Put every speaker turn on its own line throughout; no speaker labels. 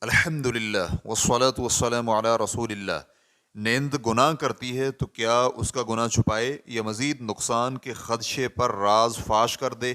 الحمدللہ والصلاة والسلام علی رسول اللہ۔ نیند گناہ کرتی ہے تو کیا اس کا گناہ چھپائے یا مزید نقصان کے خدشے پر راز فاش کر دے؟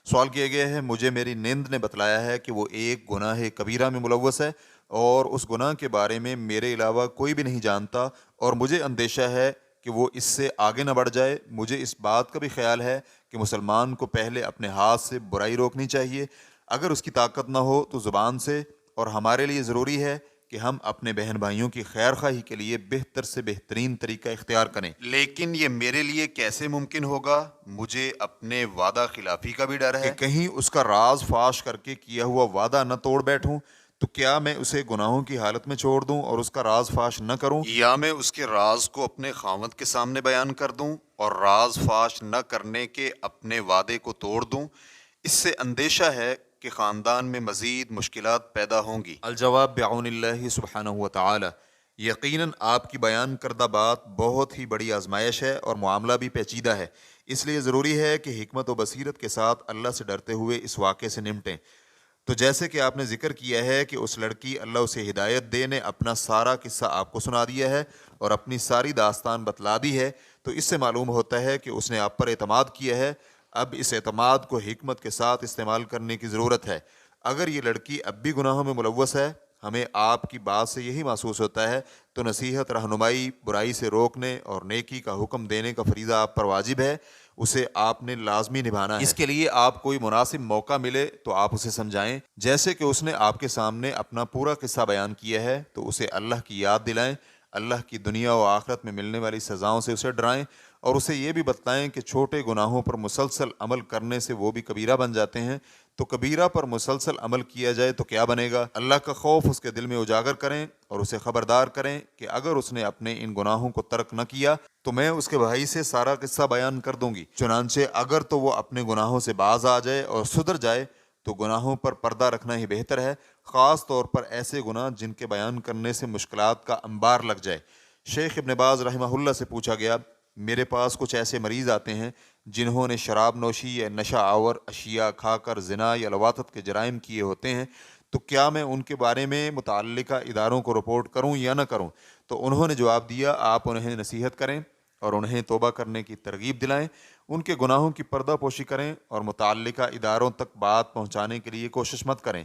سوال کیا گیا ہے، مجھے میری نیند نے بتلایا ہے کہ وہ ایک گناہ کبیرہ میں ملوث ہے اور اس گناہ کے بارے میں میرے علاوہ کوئی بھی نہیں جانتا، اور مجھے اندیشہ ہے کہ وہ اس سے آگے نہ بڑھ جائے۔ مجھے اس بات کا بھی خیال ہے کہ مسلمان کو پہلے اپنے ہاتھ سے برائی روکنی چاہیے، اگر اس کی طاقت نہ ہو تو زبان سے، اور ہمارے لیے ضروری ہے کہ ہم اپنے بہن بھائیوں کی خیر خواہی کے لیے بہتر سے بہترین طریقہ اختیار کریں۔ لیکن یہ میرے لیے کیسے ممکن ہوگا؟ مجھے اپنے وعدہ خلافی کا بھی ڈر ہے کہ کہیں اس کا راز فاش کر کے کیا ہوا وعدہ نہ توڑ بیٹھوں، تو کیا میں اسے گناہوں کی حالت میں چھوڑ دوں اور اس کا راز فاش نہ کروں، یا میں اس کے راز کو اپنے خاوند کے سامنے بیان کر دوں اور راز فاش نہ کرنے کے اپنے وعدے کو توڑ دوں؟ اس سے اندیشہ ہے کہ خاندان میں مزید مشکلات پیدا ہوں گی۔ الجواب بعون اللہ سبحانہ وتعالی، یقیناً آپ کی بیان کردہ بات بہت ہی بڑی آزمائش ہے اور معاملہ بھی پیچیدہ ہے، اس لیے ضروری ہے کہ حکمت و بصیرت کے ساتھ اللہ سے ڈرتے ہوئے اس واقعے سے نمٹیں۔ تو جیسے کہ آپ نے ذکر کیا ہے کہ اس لڑکی اللہ اسے ہدایت دے نے اپنا سارا قصہ آپ کو سنا دیا ہے اور اپنی ساری داستان بتلا دی ہے، تو اس سے معلوم ہوتا ہے کہ اس نے آپ پر اعتماد کیا ہے۔ اب اس اعتماد کو حکمت کے ساتھ استعمال کرنے کی ضرورت ہے۔ اگر یہ لڑکی اب بھی گناہوں میں ملوث ہے، ہمیں آپ کی بات سے یہی محسوس ہوتا ہے، تو نصیحت، رہنمائی، برائی سے روکنے اور نیکی کا حکم دینے کا فریضہ آپ پر واجب ہے، اسے آپ نے لازمی نبھانا ہے۔ اس کے لیے آپ کوئی مناسب موقع ملے تو آپ اسے سمجھائیں، جیسے کہ اس نے آپ کے سامنے اپنا پورا قصہ بیان کیا ہے، تو اسے اللہ کی یاد دلائیں، اللہ کی دنیا و آخرت میں ملنے والی سزاؤں سے اسے ڈرائیں، اور اسے یہ بھی بتلائیں کہ چھوٹے گناہوں پر مسلسل عمل کرنے سے وہ بھی کبیرہ بن جاتے ہیں، تو کبیرہ پر مسلسل عمل کیا جائے تو کیا بنے گا؟ اللہ کا خوف اس کے دل میں اجاگر کریں اور اسے خبردار کریں کہ اگر اس نے اپنے ان گناہوں کو ترک نہ کیا تو میں اس کے بھائی سے سارا قصہ بیان کر دوں گی۔ چنانچہ اگر تو وہ اپنے گناہوں سے باز آ جائے اور سدھر جائے تو گناہوں پر پردہ رکھنا ہی بہتر ہے، خاص طور پر ایسے گناہ جن کے بیان کرنے سے مشکلات کا انبار لگ جائے۔ شیخ ابن باز رحمہ اللہ سے پوچھا گیا، میرے پاس کچھ ایسے مریض آتے ہیں جنہوں نے شراب نوشی یا نشہ آور اشیاء کھا کر زنا یا لواطت کے جرائم کیے ہوتے ہیں، تو کیا میں ان کے بارے میں متعلقہ اداروں کو رپورٹ کروں یا نہ کروں؟ تو انہوں نے جواب دیا، آپ انہیں نصیحت کریں اور انہیں توبہ کرنے کی ترغیب دلائیں، ان کے گناہوں کی پردہ پوشی کریں اور متعلقہ اداروں تک بات پہنچانے کے لیے کوشش مت کریں۔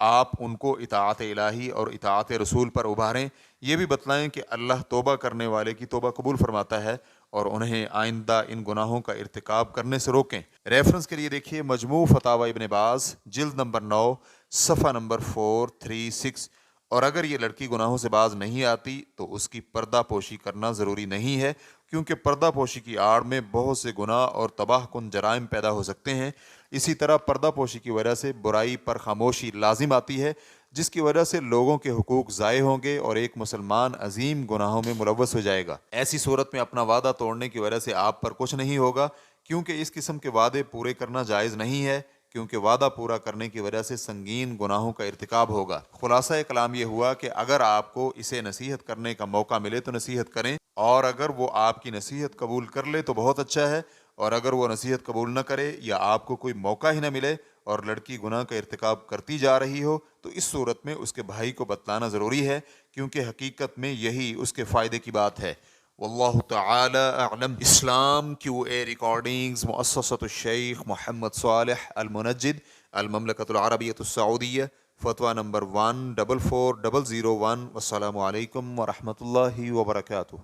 آپ ان کو اطاعت الہی اور اطاعت رسول پر ابھاریں، یہ بھی بتلائیں کہ اللہ توبہ کرنے والے کی توبہ قبول فرماتا ہے، اور انہیں آئندہ ان گناہوں کا ارتکاب کرنے سے روکیں۔ ریفرنس کے لیے دیکھیے مجموع فتاوی ابن باز، جلد نمبر 9، صفحہ نمبر 436۔ اور اگر یہ لڑکی گناہوں سے باز نہیں آتی تو اس کی پردہ پوشی کرنا ضروری نہیں ہے، کیونکہ پردہ پوشی کی آڑ میں بہت سے گناہ اور تباہ کن جرائم پیدا ہو سکتے ہیں۔ اسی طرح پردہ پوشی کی وجہ سے برائی پر خاموشی لازم آتی ہے، جس کی وجہ سے لوگوں کے حقوق ضائع ہوں گے اور ایک مسلمان عظیم گناہوں میں ملوث ہو جائے گا۔ ایسی صورت میں اپنا وعدہ توڑنے کی وجہ سے آپ پر کچھ نہیں ہوگا، کیونکہ اس قسم کے وعدے پورے کرنا جائز نہیں ہے، کیونکہ وعدہ پورا کرنے کی وجہ سے سنگین گناہوں کا ارتکاب ہوگا۔ خلاصہ کلام یہ ہوا کہ اگر آپ کو اسے نصیحت کرنے کا موقع ملے تو نصیحت کریں، اور اگر وہ آپ کی نصیحت قبول کر لے تو بہت اچھا ہے، اور اگر وہ نصیحت قبول نہ کرے یا آپ کو کوئی موقع ہی نہ ملے اور لڑکی گناہ کا ارتکاب کرتی جا رہی ہو، تو اس صورت میں اس کے بھائی کو بتلانا ضروری ہے، کیونکہ حقیقت میں یہی اس کے فائدے کی بات ہے۔ واللہ تعالی اعلم۔ اسلام QA ریکارڈنگز، مؤسسۃ الشیخ محمد صالح المنجد، المملکۃ العربیۃ السعودیہ، فتویٰ نمبر 144001۔ والسلام علیکم ورحمۃ اللہ وبرکاتہ۔